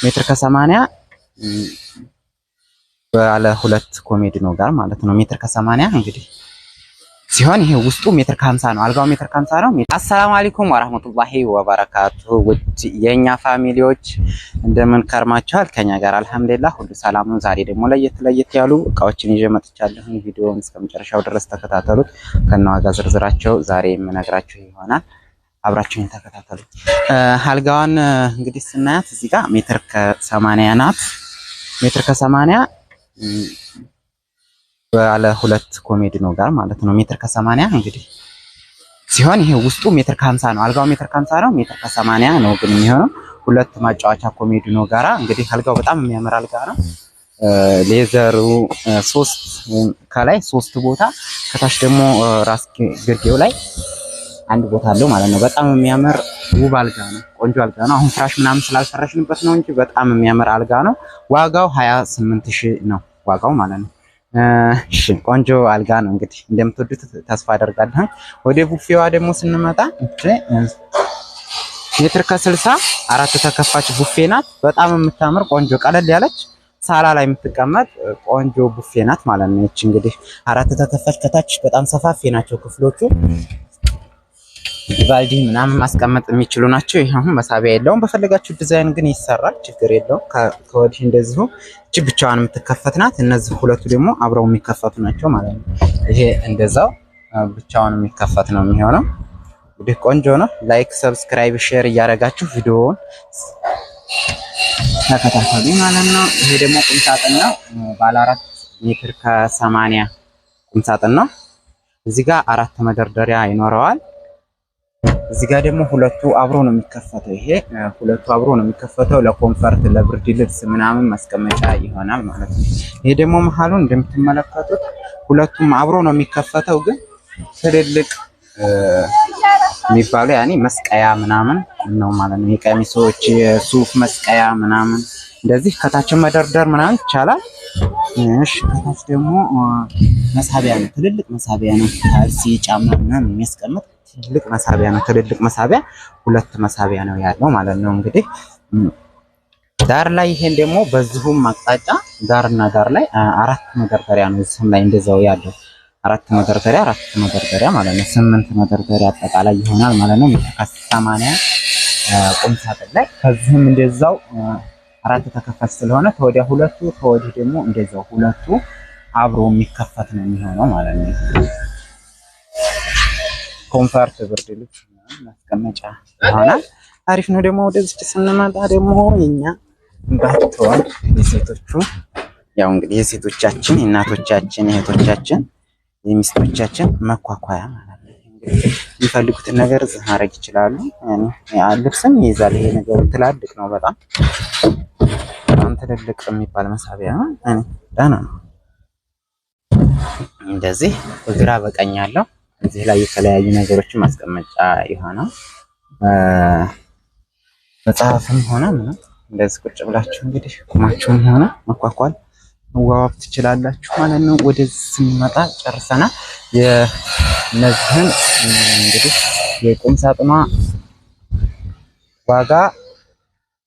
ሜትር ከ80 ባለ ሁለት ኮሜዲኖ ጋር ማለት ነው። ሜትር ከ80 እንግዲህ ሲሆን ይሄ ውስጡ ሜትር ከ50 ነው። አልጋው ሜትር ከ50 ነው። አሰላሙ አለይኩም ወራህመቱላሂ ወበረካቱ። ውድ የኛ ፋሚሊዎች እንደምን ከርማችኋል? ከኛ ጋር አልሐምዱሊላህ ሁሉ ሰላም ነው። ዛሬ ደግሞ ለየት ያሉ እቃዎችን ይዤ መጥቻለሁ። ቪዲዮውን እስከመጨረሻው ድረስ ተከታተሉት። ከነዋጋ ዝርዝራቸው ዛሬ የምነግራችሁ ይሆናል። አብራችሁን ተከታተሉ። አልጋዋን እንግዲህ ስናያት እዚህ ጋር ሜትር ከ80 ናት። ሜትር ከ80 ባለ ሁለት ኮሜዲኖ ጋር ማለት ነው። ሜትር ከ80 እንግዲህ ሲሆን ይሄ ውስጡ ሜትር ከ50 ነው። አልጋው ሜትር ከ50 ነው። ሜትር ከ80 ነው ግን የሚሆነው ሁለት ማጫወቻ ኮሜዲኖ ጋራ እንግዲህ አልጋው በጣም የሚያምር አልጋ ነው። ሌዘሩ ከላይ 3 ቦታ ከታች ደግሞ ራስ ግርጌው ላይ አንድ ቦታ አለው ማለት ነው። በጣም የሚያምር ውብ አልጋ ነው። ቆንጆ አልጋ ነው። አሁን ፍራሽ ምናምን ስላልፈረሽንበት ነው እንጂ በጣም የሚያምር አልጋ ነው። ዋጋው 28000 ነው ዋጋው ማለት ነው። እሺ ቆንጆ አልጋ ነው። እንግዲህ እንደምትወዱት ተስፋ አደርጋለሁ። ወደ ቡፌዋ ደግሞ ስንመጣ ሜትር ከ60 አራት ተከፋች ቡፌ ናት። በጣም የምታምር ቆንጆ ቀለል ያለች ሳላ ላይ የምትቀመጥ ቆንጆ ቡፌ ናት ማለት ነው። እቺ እንግዲህ አራት ተከፋች ከታች በጣም ሰፋፊ ናቸው ክፍሎቹ። ቫልዲ ምናምን ማስቀመጥ የሚችሉ ናቸው። ይሄ አሁን መሳቢያ የለውም። በፈለጋችሁ ዲዛይን ግን ይሰራል፣ ችግር የለውም። ከወዲህ እንደዚሁ እቺ ብቻዋን የምትከፈት ናት። እነዚህ ሁለቱ ደግሞ አብረው የሚከፈቱ ናቸው ማለት ነው። ይሄ እንደዛው ብቻዋን የሚከፈት ነው የሚሆነው። እንግዲህ ቆንጆ ነው። ላይክ፣ ሰብስክራይብ፣ ሼር እያደረጋችሁ ቪዲዮውን ተከታተሉ ማለት ነው። ይሄ ደግሞ ቁም ሳጥን ነው። ባለ 4 ሜትር ከ80 ቁም ሳጥን ነው። እዚህ ጋር 4 መደርደሪያ ይኖረዋል። እዚህ ጋር ደግሞ ሁለቱ አብሮ ነው የሚከፈተው። ይሄ ሁለቱ አብሮ ነው የሚከፈተው ለኮንፈርት ለብርድ ልብስ ምናምን ማስቀመጫ ይሆናል ማለት ነው። ይሄ ደግሞ መሃሉን እንደምትመለከቱት ሁለቱም አብሮ ነው የሚከፈተው፣ ግን ትልልቅ የሚባለው ያኔ መስቀያ ምናምን ነው ማለት ነው። የቀሚሶች የሱፍ መስቀያ ምናምን እንደዚህ ከታች መደርደር ምናምን ይቻላል። እሺ ከታች ደግሞ መሳቢያ ነው። ትልልቅ መሳቢያ ነው። ካልሲ ጫማ ምናምን የሚያስቀምጥ ትልቅ መሳቢያ ነው። ትልልቅ መሳቢያ 2 መሳቢያ ነው ያለው ማለት ነው። እንግዲህ ዳር ላይ ይሄን ደግሞ በዚሁም አቅጣጫ ዳርና ዳር ላይ 4 መደርደሪያ ነው። እዚህም ላይ እንደዛው ያለው 4 መደርደሪያ ማለት ነው። 8 መደርደሪያ አጠቃላይ ይሆናል ማለት ነው። ሜትር ከ80 ቁም ሳጥን ላይ ከዚህም እንደዛው 4 ተከፋች ስለሆነ ተወዲያ ሁለቱ ተወዲህ ደግሞ እንደዛው ሁለቱ አብሮ የሚከፈት ነው የሚሆነው ማለት ነው። ኮንፈርት ብርድ ልብስ ማስቀመጫ ይሆናል። አሪፍ ነው። ደግሞ ወደዚህ ስንመጣ ደግሞ የኛ ባትሆን የሴቶቹ ያው እንግዲህ የሴቶቻችን የእናቶቻችን የእህቶቻችን የሚስቶቻችን መኳኳያ ማለት ነው። እንግዲህ የሚፈልጉትን ነገር እዚህ ማድረግ ይችላሉ። ልብስም ይይዛል። ይሄ ነገር ትላልቅ ነው። በጣም ትልልቅ የሚባል መሳቢያ ነው። ደህና ነው። እንደዚህ በግራ በቀኝ ያለው እዚህ ላይ የተለያዩ ነገሮችን ማስቀመጫ ይሆናል። መጽሐፍም ሆነ ምንም እንደዚህ ቁጭ ብላችሁ እንግዲህ ቁማችሁም ሆነ መኳኳል መዋዋብ ትችላላችሁ ማለት ነው። ወደዚህ ስንመጣ ጨርሰናል። የነዚህን እንግዲህ የቁም ሳጥኗ ዋጋ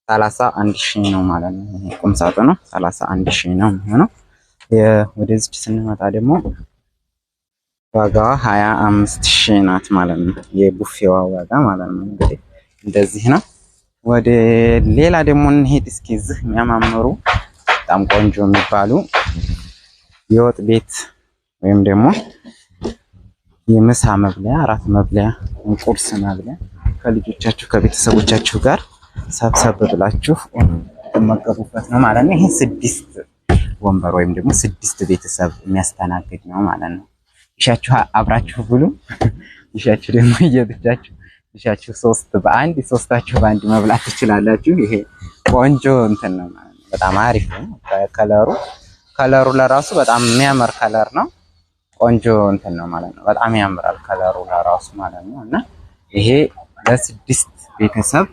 31000 ነው ማለት ነው። ይሄ ቁም ሳጥኑ 31000 ነው የሚሆነው። ወደዚህ ስንመጣ ደግሞ ዋጋዋ 25000 ናት ማለት ነው። የቡፌዋ ዋጋ ማለት ነው። እንግዲህ እንደዚህ ነው። ወደ ሌላ ደግሞ እንሄድ እስኪ። እዚህ የሚያማምሩ በጣም ቆንጆ የሚባሉ የወጥ ቤት ወይም ደግሞ የምሳ መብለያ፣ እራት መብለያ፣ ቁርስ መብለያ ከልጆቻችሁ ከቤተሰቦቻችሁ ጋር ሰብሰብ ብላችሁ ተመገቡበት ነው ማለት ነው። ይሄ 6 ወንበር ወይም ደግሞ 6 ቤተሰብ የሚያስተናግድ ነው ማለት ነው። ይሻችሁ አብራችሁ ብሉ። ይሻችሁ ደግሞ እየብቻችሁ ይሻችሁ 3 በአንድ ሶስታችሁ በአንድ መብላት ትችላላችሁ። ይሄ ቆንጆ እንትን ነው ማለት ነው። በጣም አሪፍ ነው። ከለሩ ለራሱ በጣም የሚያምር ከለር ነው። ቆንጆ እንትን ነው ማለት ነው። በጣም ያምራል ከለሩ ለራሱ ማለት ነው። እና ይሄ ለ6 ቤተሰብ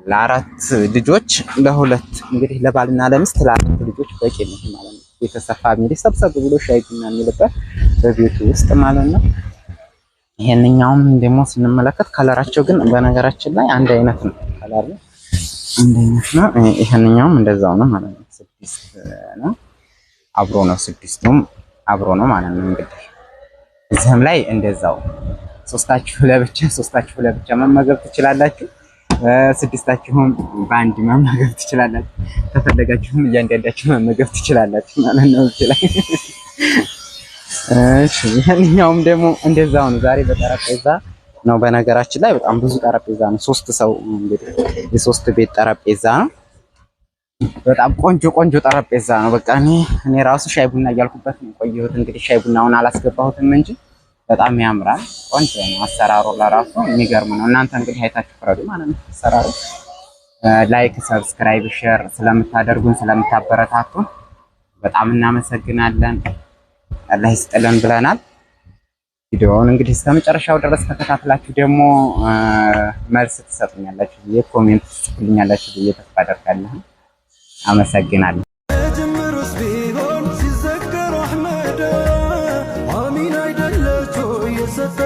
ለ4 ልጆች ለ2 እንግዲህ ለባልና ለሚስት ለ4 ልጆች በቂ ነው ማለት ነው። ቤተሰብ ፋሚሊ ሰብሰብ ብሎ ሻይ ቡና የሚልበት በቤቱ ውስጥ ማለት ነው። ይሄንኛውም ደግሞ ስንመለከት ከለራቸው ግን በነገራችን ላይ አንድ አይነት ነው ከለሩ። አንደኛው ነው። ይሄንኛውም እንደዛው ነው ማለት ነው። 6 ነው አብሮ ነው። 6ቱም አብሮ ነው ማለት ነው። እንግዲህ እዚህም ላይ እንደዛው ሶስታችሁ ለብቻ መመገብ ትችላላችሁ። 6ታችሁም በአንድ መመገብ ትችላላችሁ። ከፈለጋችሁም እያንዳንዳችሁ መመገብ ትችላላችሁ ማለት ነው እዚህ ላይ። እሺ ይሄንኛውም ደግሞ እንደዛው ነው። ዛሬ በጠረጴዛ ነው። በነገራችን ላይ በጣም ብዙ ጠረጴዛ ነው። 3 ሰው እንግዲህ የ3 ቤት ጠረጴዛ ነው። በጣም ቆንጆ ጠረጴዛ ነው። በቃ እኔ ራሱ ሻይ ቡና እያልኩበት ነው ቆየሁት። እንግዲህ ሻይ ቡናውን አላስገባሁትም እንጂ በጣም ያምራል። ቆንጆ ነው አሰራሩ ለራሱ የሚገርም ነው። እናንተ እንግዲህ አይታችሁ ፍረዱ ማለት ነው አሰራሩ። ላይክ፣ ሰብስክራይብ፣ ሼር ስለምታደርጉን ስለምታበረታቱን በጣም እናመሰግናለን። አላህ ይስጥልን ብለናል። ቪዲዮውን እንግዲህ እስከመጨረሻው ድረስ ተከታትላችሁ ደግሞ መልስ ትሰጡኛላችሁ ብዬ ኮሜንት ትጽፉልኛላችሁ ብዬ ተስፋ አደርጋለሁ። አመሰግናለሁ። ቢሆን ሲዘከሩ አሕመድ አሚን አይደለች የሰጠ